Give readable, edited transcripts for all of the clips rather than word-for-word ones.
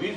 20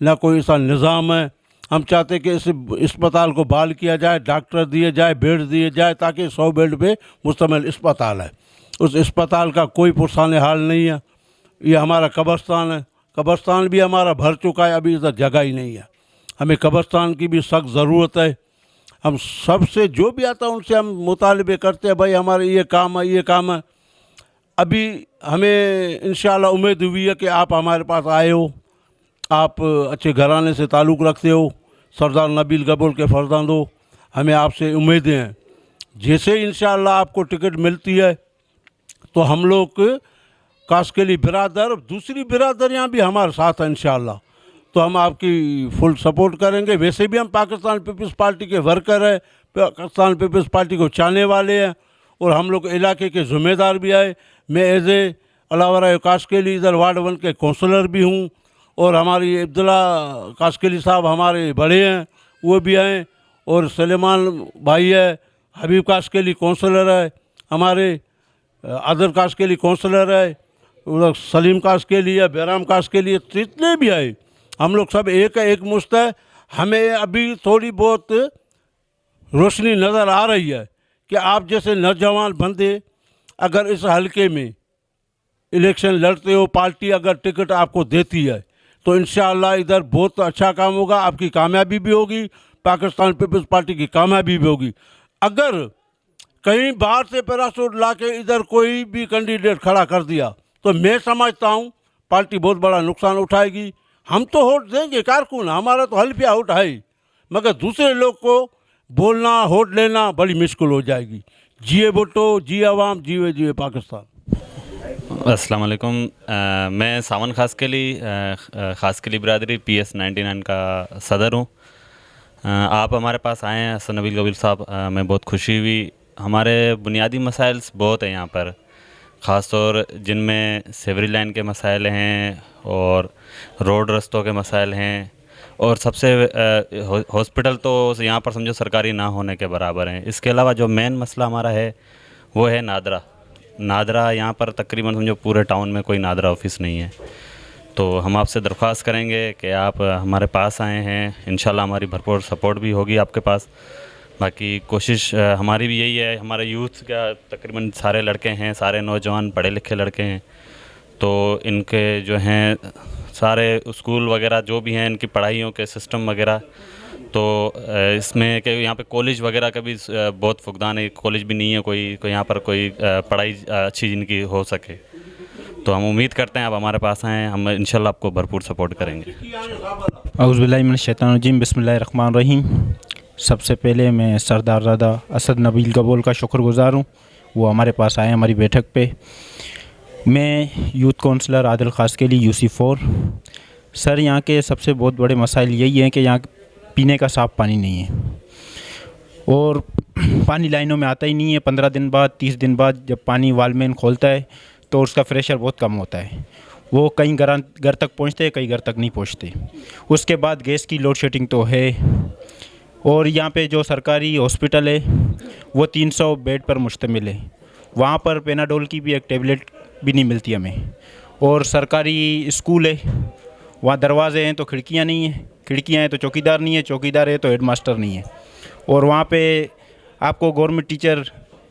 ना कोई ऐसा निज़ाम है। हम चाहते कि इस अस्पताल को बहाल किया जाए, डॉक्टर दिए जाए, बेड दिए जाए, ताकि 100 बेड पे मुश्तमिल अस्पताल है। उस अस्पताल का कोई पुरसाने हाल नहीं है। ये हमारा कब्रस्तान है, कब्रस्तान भी हमारा भर चुका है, अभी इधर जगह ही नहीं है। हमें कब्रस्तान की भी सख्त ज़रूरत है। हम सबसे जो भी आता है उनसे हम मुतालबे करते हैं, भाई हमारे ये काम है, ये काम है। अभी हमें इंशाअल्लाह उम्मीद हुई है कि आप हमारे पास आए हो, आप अच्छे घराने से ताल्लुक़ रखते हो, सरदार नबील गबोल के फर्जंद हो, हमें आपसे उम्मीदें हैं। जैसे इंशाअल्लाह आपको टिकट मिलती है तो हम लोग कास्केली बिरादर, दूसरी बिरादरियाँ भी हमारे साथ हैं इंशाअल्लाह, तो हम आपकी फुल सपोर्ट करेंगे। वैसे भी हम पाकिस्तान पीपल्स पार्टी के वर्कर हैं, पाकिस्तान पीपल्स पार्टी को चाहने वाले हैं, और हम लोग इलाके के ज़िम्मेदार भी आए। मैं एज ए अलावरा कास्केली इधर वार्ड 1 के काउंसलर भी हूँ, और हमारी अब्दुल्ला कास्केली साहब हमारे बड़े हैं, वो भी हैं, और सलेमान भाई है, हबीब कास्केली काउंसलर है, हमारे आदर कास्केली काउंसलर है, उधर सलीम कास्केली है, बैराम कास्केली है, जितने भी आए हम लोग सब एक मुश्त है। हमें अभी थोड़ी बहुत रोशनी नज़र आ रही है कि आप जैसे नौजवान बंदे अगर इस हलके में इलेक्शन लड़ते हो, पार्टी अगर टिकट आपको देती है तो इंशाअल्लाह इधर बहुत अच्छा काम होगा, आपकी कामयाबी भी होगी, पाकिस्तान पीपल्स पार्टी की कामयाबी भी होगी। अगर कहीं बाहर से पैराशूट ला के इधर कोई भी कैंडिडेट खड़ा कर दिया तो मैं समझता हूँ पार्टी बहुत बड़ा नुकसान उठाएगी। हम तो वोट देंगे कारकुन, हमारा तो हल्फिया वोट है ही, मगर दूसरे लोग को बोलना, वोट लेना बड़ी मुश्किल हो जाएगी। जिए भुट्टो, जिए अवाम, जिए जिए पाकिस्तान। अस्सलाम वालेकुम। मैं सावन खासकली बिरादरी PS 99 का सदर हूँ। आप हमारे पास आए हैं हसन नबील गबोल साहब, मैं बहुत खुशी हुई। हमारे बुनियादी मसाइल बहुत हैं यहाँ पर, ख़ास तौर जिनमें सेवरी लाइन के मसाइल हैं और रोड रस्तों के मसाइल हैं, और सबसे हॉस्पिटल तो यहाँ पर समझो सरकारी ना होने के बराबर हैं। इसके अलावा जो मेन मसला हमारा है वो है नादरा। यहाँ पर तकरीबन समझो पूरे टाउन में कोई नादरा ऑफिस नहीं है। तो हम आपसे दरख्वास्त करेंगे कि आप हमारे पास आए हैं, इंशाल्लाह हमारी भरपूर सपोर्ट भी होगी आपके पास। बाकी कोशिश हमारी भी यही है, हमारे यूथ का तकरीबन सारे लड़के हैं, सारे नौजवान पढ़े लिखे लड़के हैं, तो इनके जो हैं सारे स्कूल वगैरह जो भी हैं, इनकी पढ़ाइयों के सिस्टम वगैरह, तो इसमें कि यहाँ पे कॉलेज वगैरह का भी बहुत फुकदान है, कॉलेज भी नहीं है कोई यहाँ पर कोई पढ़ाई अच्छी जिनकी हो सके। तो हम उम्मीद करते हैं आप हमारे पास आएँ, हम इंशाल्लाह आपको भरपूर सपोर्ट करेंगे। औज़ुबिल्लाहि मिनश्शैतानिर्रजीम, बिस्मिल्लाहिर्रहमानिर्रहीम। सबसे पहले मैं सरदार ज़ादा असद नबील गबोल का शुक्रगुज़ार हूँ, वो हमारे पास आए हमारी बैठक पे। मैं यूथ काउंसलर आदिल खासकेली UC4। सर, यहाँ के सबसे बहुत बड़े मसाइल यही हैं कि यहाँ पीने का साफ़ पानी नहीं है, और पानी लाइनों में आता ही नहीं है। 15 दिन बाद, 30 दिन बाद जब पानी वालमैन खोलता है तो उसका प्रेशर बहुत कम होता है। वो कई घर तक पहुँचते हैं, कई घर तक नहीं पहुँचते। उसके बाद गैस की लोड शेडिंग तो है, और यहाँ पे जो सरकारी हॉस्पिटल है वो 300 बेड पर मुश्तमिल है। वहाँ पर पेनाडोल की भी एक टेबलेट भी नहीं मिलती हमें। और सरकारी स्कूल है, वहाँ दरवाजे हैं तो खिड़कियाँ नहीं हैं, खिड़कियाँ हैं तो चौकीदार नहीं है, चौकीदार है तो हेडमास्टर नहीं है। और वहाँ पे आपको गवर्नमेंट टीचर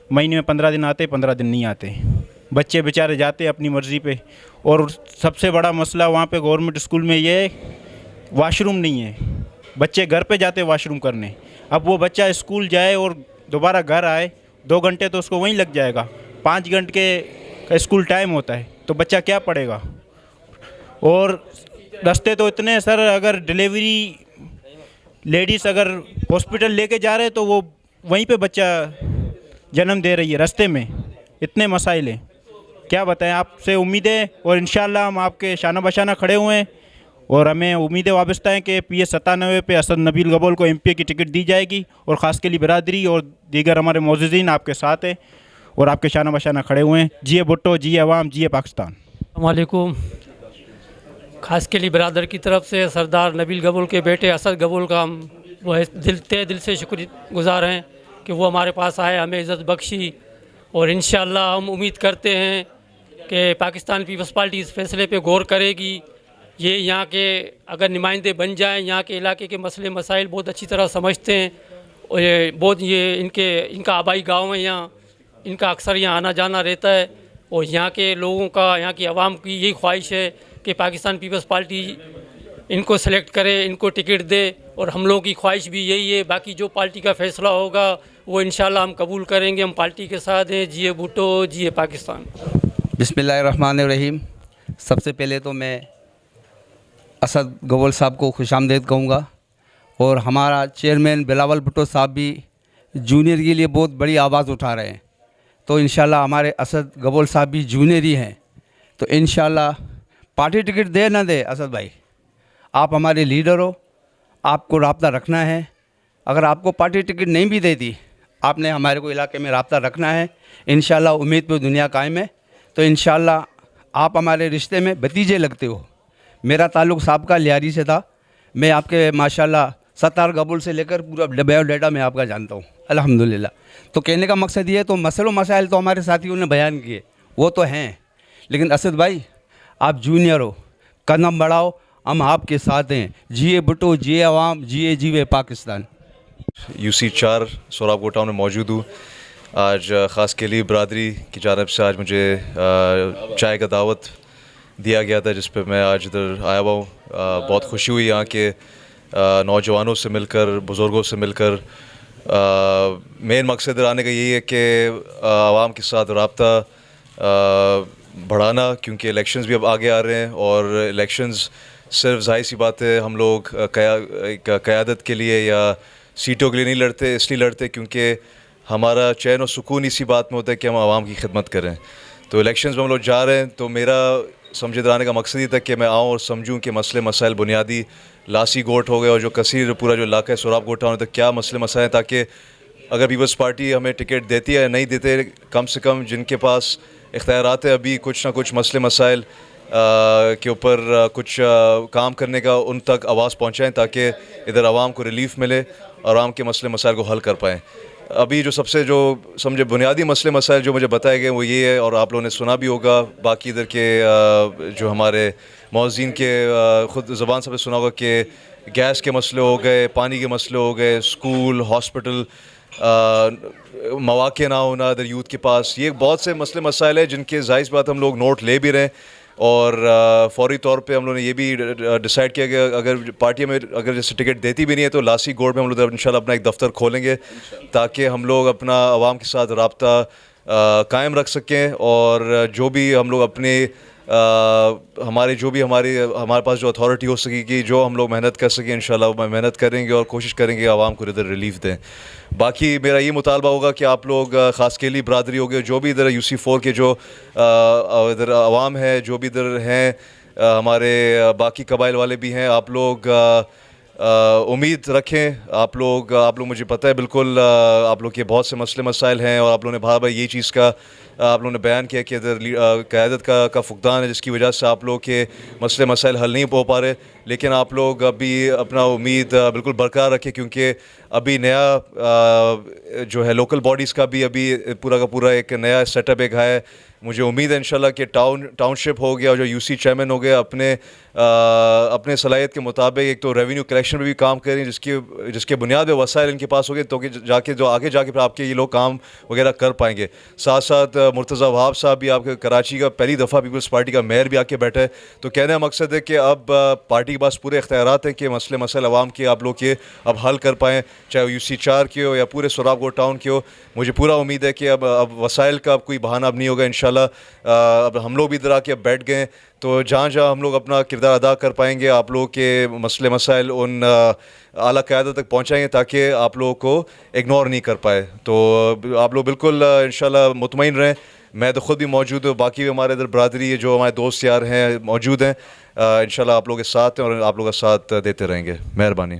महीने में 15 दिन आते, 15 दिन नहीं आते। बच्चे बेचारे जाते अपनी मर्ज़ी पे। और सबसे बड़ा मसला वहाँ पे गवर्नमेंट स्कूल में ये वाशरूम नहीं है, बच्चे घर पे जाते वाशरूम करने। अब वो बच्चा स्कूल जाए और दोबारा घर आए, 2 घंटे तो उसको वहीं लग जाएगा। 5 घंटे का स्कूल टाइम होता है, तो बच्चा क्या पढ़ेगा। और रास्ते तो इतने सर, अगर डिलीवरी लेडीज़ अगर हॉस्पिटल लेके जा रहे हैं तो वो वहीं पे बच्चा जन्म दे रही है रास्ते में। इतने मसाइल हैं, क्या बताएं। आपसे उम्मीद है और इंशाअल्लाह हम आपके शाना बशाना खड़े हुए हैं, और हमें उम्मीदें वाबस्ता हैं कि PS 97 पे असद नबील गबोल को MP की टिकट दी जाएगी, और खासकेली बिरादरी और दीगर हमारे मौजूदीन आपके साथ हैं और आपके शाना बशाना खड़े हुए हैं। जिए भुट्टो, जिए अवाम, जिए पाकिस्तान। अस्सलाम वालेकुम। खासकेली बिरादर की तरफ से सरदार नबील गबोल के बेटे असद गबोल का हम दिल से शुक्रगुज़ार हैं कि वो हमारे पास आए, हमें इज़्ज़त बख्शी, और इंशाअल्लाह हम उम्मीद करते हैं कि पाकिस्तान पीपल्स पार्टी इस फैसले पे गौर करेगी ये यहाँ के अगर नुमाइंदे बन जाएं, यहाँ के इलाके के मसले मसाइल बहुत अच्छी तरह समझते हैं और ये इनका आबाई गांव है यहाँ, इनका अक्सर यहाँ आना जाना रहता है और यहाँ के लोगों का, यहाँ की आवाम की यही ख्वाहिश है कि पाकिस्तान पीपल्स पार्टी इनको सेलेक्ट करे, इनको टिकट दे और हम लोगों की ख्वाहिश भी यही है। बाकी जो पार्टी का फ़ैसला होगा वो इंशाल्लाह हम कबूल करेंगे, हम पार्टी के साथ हैं। जिए भुट्टो, जिए पाकिस्तान। बिस्मिल्लाहिर्रहमानिर्रहीम। सबसे पहले तो मैं असद गवोल साहब को खुशामदीद कहूँगा और हमारा चेयरमैन बिलावल भुट्टो साहब भी जूनियर के लिए बहुत बड़ी आवाज़ उठा रहे हैं, तो इंशाल्लाह हमारे असद गवोल साहब भी जूनियर ही हैं, तो इंशाल्लाह पार्टी टिकट दे ना दे असद भाई, आप हमारे लीडर हो, आपको राब्ता रखना है। अगर आपको पार्टी टिकट नहीं भी दे दी, आपने हमारे को इलाके में राब्ता रखना है। इंशाल्लाह उम्मीद पे दुनिया कायम है, तो इंशाल्लाह आप हमारे रिश्ते में भतीजे लगते हो। मेरा ताल्लुक़ साहब का लियारी से था, मैं आपके माशाल्लाह सत्तार गबूल से लेकर पूरा बायोडाटा मैं आपका जानता हूँ अल्हम्दुलिल्लाह। तो कहने का मकसद ये है, तो मसलों मसाइल तो हमारे साथियों ने बयान किए, वो तो हैं, लेकिन असद भाई आप जूनियर हो, कदम बढ़ाओ, हम आपके साथ हैं। जिए भुट्टो, जिए अवाम, जिए जीवे पाकिस्तान। UC 4 सोराबकोट टाउन में मौजूद हूँ। आज ख़ास के लिए बरादरी की जानब से आज मुझे चाय का दावत दिया गया था, जिस पे मैं आज इधर आया हुआ हूँ। बहुत खुशी हुई यहाँ के नौजवानों से मिलकर, बुज़ुर्गों से मिलकर। मेन मकसद इधर आने का यही है कि आवाम के साथ रब्ता बढ़ाना, क्योंकि इलेक्शंस भी अब आगे आ रहे हैं और इलेक्शंस सिर्फ ज़ाहिर सी बात है हम लोग क़यादत के लिए या सीटों के लिए नहीं लड़ते, इसलिए लड़ते क्योंकि हमारा चैन और सुकून इसी बात में होता है कि हम आवाम की खिदमत करें। तो इलेक्शंस में हम लोग जा रहे हैं, तो मेरा समझे इधर आने का मकसद ही था कि मैं आऊँ और समझूँ कि मसले मसाइल बुनियादी लासी गोट हो गए और जो कसीर पूरा जो इलाका है सोराबकोट टाउन तक क्या मसले मसाइल हैं, ताकि अगर पीपल्स पार्टी हमें टिकट देती है या नहीं देते, कम से कम जिनके पास इख्तियारात है अभी कुछ ना कुछ मसले मसाइल के ऊपर कुछ काम करने का, उन तक आवाज़ पहुँचाएँ ताकि इधर आवाम को रिलीफ़ मिले और आवाम के मसले मसाइल को हल कर पाएँ। अभी जो सबसे जो समझे बुनियादी मसले मसाइल जो मुझे बताए गए वो ये है, और आप लोगों ने सुना भी होगा, बाकी इधर के जो हमारे मौज़ीन के ख़ुद ज़बान से सुना होगा कि गैस के मसले हो गए, पानी के मसले हो गए, स्कूल, हॉस्पिटल, मौक़े ना होना इधर यूथ के पास, ये बहुत से मसले मसाइल हैं जिनके ज़ाहिर बात हम लोग नोट ले भी रहे हैं। और फ़ौरी तौर पे हम लोगों ने ये भी डिसाइड किया कि अगर पार्टी में अगर जैसे टिकट देती भी नहीं है तो लासी गोड में हम लोग इंशाल्लाह अपना एक दफ़्तर खोलेंगे ताकि हम लोग अपना आवाम के साथ रब्ता कायम रख सकें, और जो भी हम लोग अपने हमारे पास जो अथॉरिटी हो सकेगी, जो हम लोग मेहनत कर सकें इंशाल्लाह मेहनत करेंगे और कोशिश करेंगे आवाम को इधर रिलीफ दें। बाकी मेरा ये मुतालबा होगा कि आप लोग ख़ास के लिए बरादरी हो गए, जो भी इधर UC 4 के जो इधर आवाम है, जो भी इधर हैं, हमारे बाकी कबाइल वाले भी हैं, आप लोग उम्मीद रखें। आप लोग मुझे पता है बिल्कुल आप लोग के बहुत से मसले मसाइल हैं, और आप लोगों ने भाई ये चीज़ का आप लोगों ने बयान किया कि इधर क़यादत का फुक़दान है, जिसकी वजह से आप लोग के मसले मसाइल हल नहीं हो पा रहे। लेकिन आप लोग अभी अपना उम्मीद बिल्कुल बरकरार रखें, क्योंकि अभी नया जो है लोकल बॉडीज़ का भी अभी पूरा का पूरा एक नया सेटअप एक है। मुझे उम्मीद है इंशाल्लाह कि टाउनशिप हो गया और जो UC चेयरमैन हो गया अपने सलाहियत के मुताबिक एक तो रेवेन्यू कलेक्शन में भी काम करें, जिसके बुनियाद पे वसाइल इनके पास हो गए, तो कि आगे जाके फिर आपके ये लोग काम वगैरह कर पाएंगे। साथ साथ मुर्तज़ा वहाब साहब भी आपके कराची का पहली दफ़ा पीपल्स पार्टी का मेयर भी आके बैठा है। तो कहने का मकसद है कि अब पार्टी के पास पूरे इख्तियारात हैं कि मसले मसाइल आवाम के आप लोग के अब हल कर पाएँ, चाहे UC 4 के हो या पूरे सोराबकोट टाउन के हो। मुझे पूरा उम्मीद है कि अब वसाइल का अब कोई बहाना अब नहीं होगा इंशाल्लाह। अब हम लोग भी इधर आके अब बैठ गए, तो जहाँ हम लोग अपना किरदार अदा कर पाएंगे, आप लोगों के मसले मसाइल उन आला क़यादत तक पहुँचाएंगे ताकि आप लोगों को इग्नोर नहीं कर पाए। तो आप लोग बिल्कुल इंशाल्लाह मुतमईन रहें। मैं तो ख़ुद भी मौजूद हूँ, बाकी भी हमारे इधर बरादरी है, जो हमारे दोस्त यार हैं मौजूद हैं। इंशाल्लाह आप लोग के साथ हैं और आप लोग का साथ देते रहेंगे। मेहरबानी।